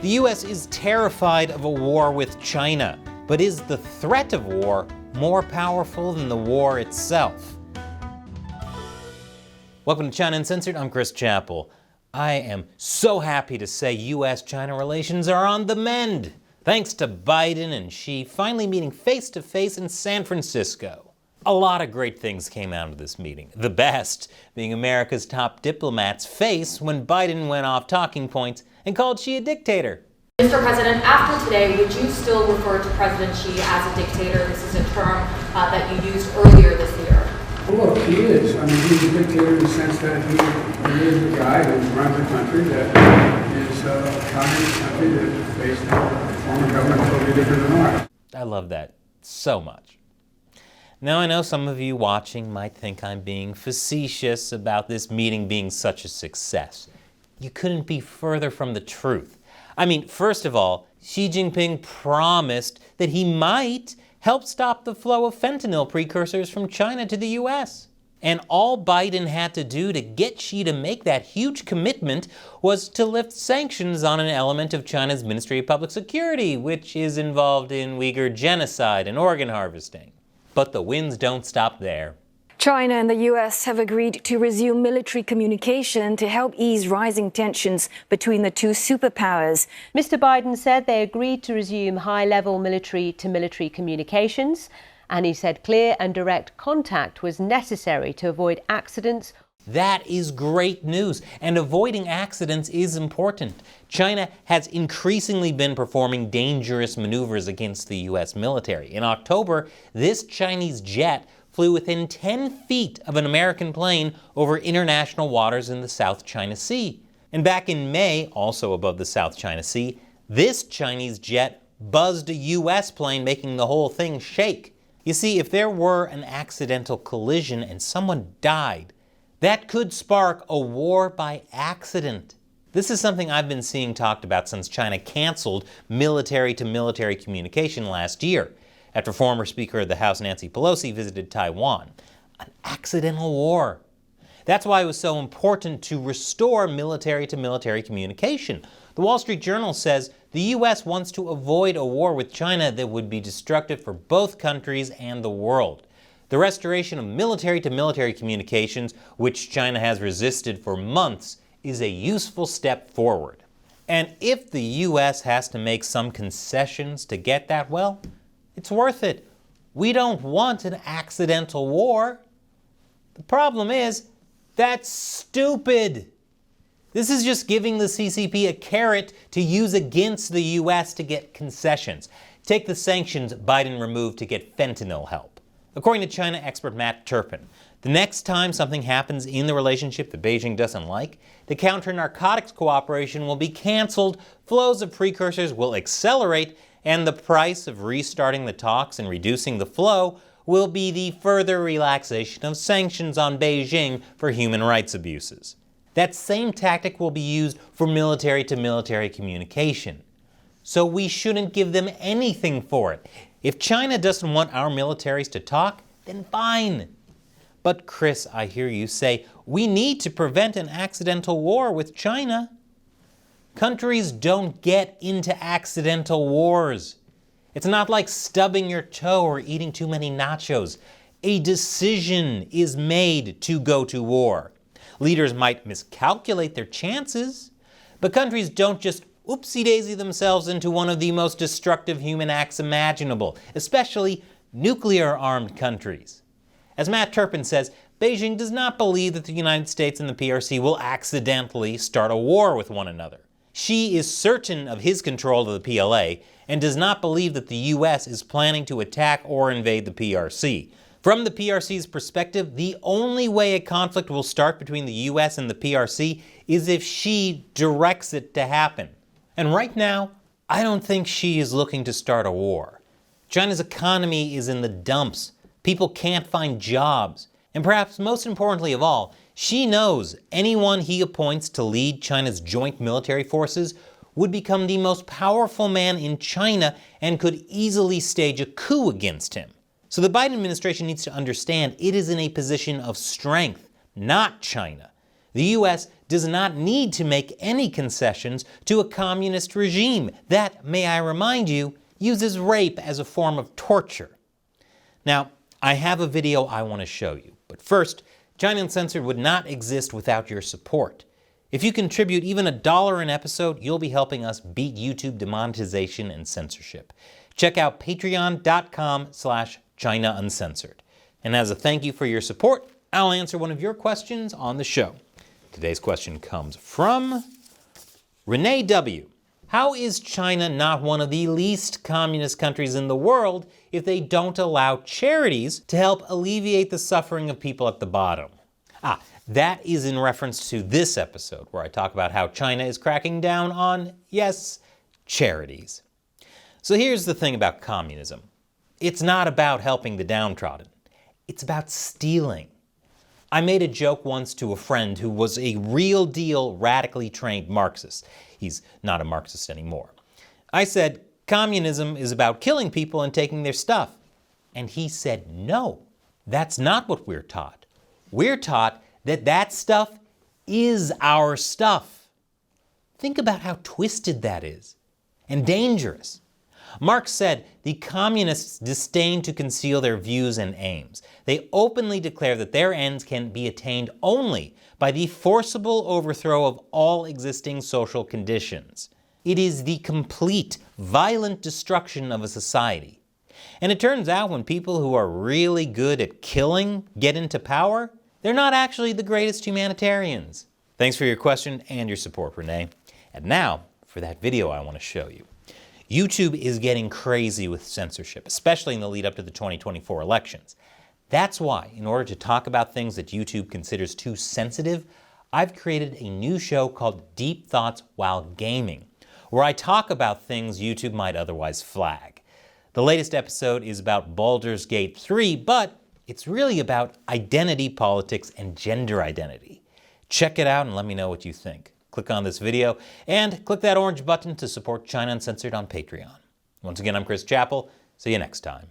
The US is terrified of a war with China, but is the threat of war more powerful than the war itself? Welcome to China Uncensored, I'm Chris Chappell. I am so happy to say US-China relations are on the mend, thanks to Biden and Xi finally meeting face-to-face in San Francisco. A lot of great things came out of this meeting, the best being America's top diplomat's face when Biden went off talking points and called Xi a dictator. Mr. President, after today, would you still refer to President Xi as a dictator? This is a term that you used earlier this year. Well, look, he is. I mean, he's a dictator in the sense that he is a guy who runs a country that is a communist country that is based on a form of government totally different than ours. I love that so much. Now, I know some of you watching might think I'm being facetious about this meeting being such a success. You couldn't be further from the truth. I mean, first of all, Xi Jinping promised that he might help stop the flow of fentanyl precursors from China to the US. And all Biden had to do to get Xi to make that huge commitment was to lift sanctions on an element of China's Ministry of Public Security, which is involved in Uyghur genocide and organ harvesting. But the wins don't stop there. China and the US have agreed to resume military communication to help ease rising tensions between the two superpowers. Mr. Biden said they agreed to resume high-level military-to-military communications, and he said clear and direct contact was necessary to avoid accidents. That is great news, and avoiding accidents is important. China has increasingly been performing dangerous maneuvers against the US military. In October, this Chinese jet flew within 10 feet of an American plane over international waters in the South China Sea. And back in May, also above the South China Sea, this Chinese jet buzzed a US plane, making the whole thing shake. You see, if there were an accidental collision and someone died, that could spark a war by accident. This is something I've been seeing talked about since China canceled military-to-military communication last year, after former Speaker of the House Nancy Pelosi visited Taiwan. An accidental war. That's why it was so important to restore military-to-military communication. The Wall Street Journal says the U.S. wants to avoid a war with China that would be destructive for both countries and the world. The restoration of military-to-military communications, which China has resisted for months, is a useful step forward. And if the U.S. has to make some concessions to get that, well, it's worth it. We don't want an accidental war. The problem is, that's stupid. This is just giving the CCP a carrot to use against the US to get concessions. Take the sanctions Biden removed to get fentanyl help. According to China expert Matt Turpin, the next time something happens in the relationship that Beijing doesn't like, the counter-narcotics cooperation will be canceled, flows of precursors will accelerate, and the price of restarting the talks and reducing the flow will be the further relaxation of sanctions on Beijing for human rights abuses. That same tactic will be used for military-to-military communication. So we shouldn't give them anything for it. If China doesn't want our militaries to talk, then fine. But Chris, I hear you say, we need to prevent an accidental war with China. Countries don't get into accidental wars. It's not like stubbing your toe or eating too many nachos. A decision is made to go to war. Leaders might miscalculate their chances, but countries don't just oopsie-daisy themselves into one of the most destructive human acts imaginable, especially nuclear-armed countries. As Matt Turpin says, Beijing does not believe that the United States and the PRC will accidentally start a war with one another. Xi is certain of his control of the PLA and does not believe that the US is planning to attack or invade the PRC. From the PRC's perspective, the only way a conflict will start between the US and the PRC is if Xi directs it to happen. And right now, I don't think Xi is looking to start a war. China's economy is in the dumps. People can't find jobs. And perhaps most importantly of all, Xi knows anyone he appoints to lead China's joint military forces would become the most powerful man in China and could easily stage a coup against him. So the Biden administration needs to understand it is in a position of strength, not China. The U.S. does not need to make any concessions to a communist regime that, may I remind you, uses rape as a form of torture. Now, I have a video I want to show you, but first, China Uncensored would not exist without your support. If you contribute even $1 an episode, you'll be helping us beat YouTube demonetization and censorship. Check out patreon.com/China Uncensored. And as a thank you for your support, I'll answer one of your questions on the show. Today's question comes from Renee W. How is China not one of the least communist countries in the world if they don't allow charities to help alleviate the suffering of people at the bottom? That is in reference to this episode where I talk about how China is cracking down on, yes, charities. So here's the thing about communism. It's not about helping the downtrodden. It's about stealing. I made a joke once to a friend who was a real deal radically trained Marxist. He's not a Marxist anymore. I said, communism is about killing people and taking their stuff. And he said, no, that's not what we're taught. We're taught that that stuff is our stuff. Think about how twisted that is and dangerous. Marx said the communists disdain to conceal their views and aims. They openly declare that their ends can be attained only by the forcible overthrow of all existing social conditions. It is the complete, violent destruction of a society. And it turns out when people who are really good at killing get into power, they're not actually the greatest humanitarians. Thanks for your question and your support, Renee. And now for that video I want to show you. YouTube is getting crazy with censorship, especially in the lead up to the 2024 elections. That's why, in order to talk about things that YouTube considers too sensitive, I've created a new show called Deep Thoughts While Gaming, where I talk about things YouTube might otherwise flag. The latest episode is about Baldur's Gate 3, but it's really about identity politics and gender identity. Check it out and let me know what you think. Click on this video and click that orange button to support China Uncensored on Patreon. Once again, I'm Chris Chappell. See you next time.